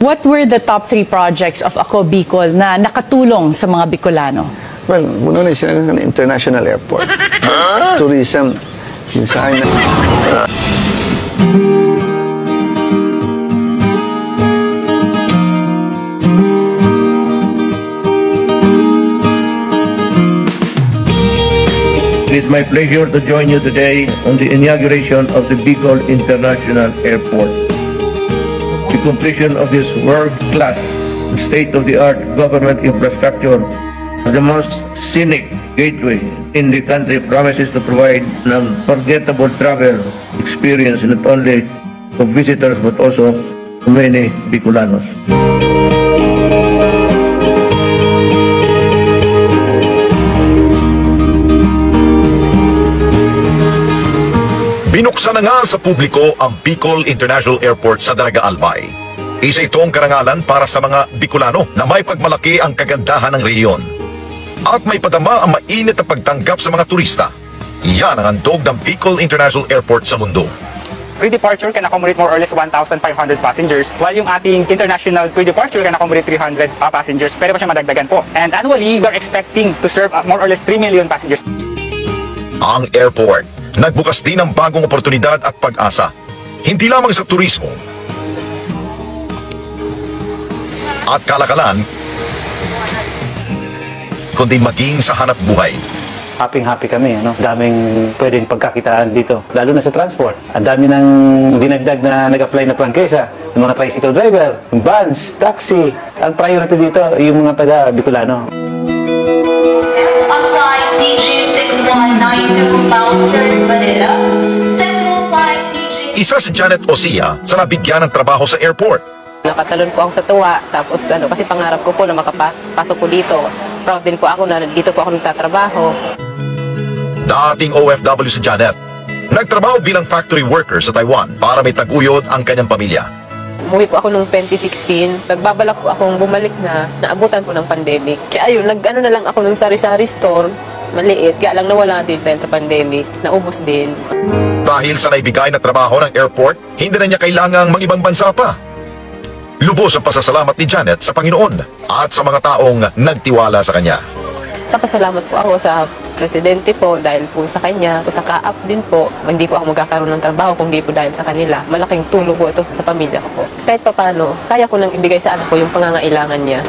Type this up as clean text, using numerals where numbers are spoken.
What were the top 3 projects of Ako Bicol na nakatulong sa mga Bicolano? Well, muna na siya ng international airport. Tourism, yun sa akin. It is my pleasure to join you today on the inauguration of the Bicol International Airport. The completion of this world-class, state-of-the-art government infrastructure, the most scenic gateway in the country, promises to provide an unforgettable travel experience not only to visitors but also to many Bicolanos. Binuksan na nga sa publiko ang Bicol International Airport sa Daraga Albay. Isa itong karangalan para sa mga Bicolano na may pagmalaki ang kagandahan ng rehiyon. At may padama ang mainit na pagtanggap sa mga turista. Yan ang handog ng Bicol International Airport sa mundo. Pre-departure can accommodate more or less 1,500 passengers, while yung ating international pre-departure can accommodate 300 passengers. Pwede pa siya madagdagan po. And annually, we're expecting to serve more or less 3 million passengers. Ang airport nagbukas din ng bagong oportunidad at pag-asa, hindi lamang sa turismo at kalakalan, kundi maging sa hanap buhay. Happy kami, ano? Daming pwedeng pagkakitaan dito, lalo na sa transport. Ang dami ng dinagdag na nag-apply na prangkesa, yung mga tricycle driver, yung vans, taxi. Ang priority dito, yung mga taga-Bicolano. Isa si Janet Osia sa nabigyan ng trabaho sa airport. Nakatalon po ako sa tuwa, tapos kasi pangarap ko po na makapasok po dito. Proud din po ako na dito po ako nagtatrabaho. Dating OFW si Janet, nagtrabaho bilang factory worker sa Taiwan para may taguyod ang kanyang pamilya. Umuwi po ako noong 2016, nagbabalak po akong bumalik na, naabutan po ng pandemic. Kaya ayun, nag-ano na lang ako ng sari-sari store, maliit, kaya lang nawala din dahil sa pandemic, naubos din. Dahil sa naibigay na trabaho ng airport, hindi na niya kailangang mangibang bansa pa. Lubos ang pasasalamat ni Janet sa Panginoon at sa mga taong nagtiwala sa kanya. Papasalamat po ako sa presidente po dahil po sa kanya, po sa kaap din po. Hindi po ako magkakaroon ng trabaho kung hindi po dahil sa kanila. Malaking tulong po ito sa pamilya ko po. Kahit pa paano, kaya ko nang ibigay sa anak ko yung pangangailangan niya.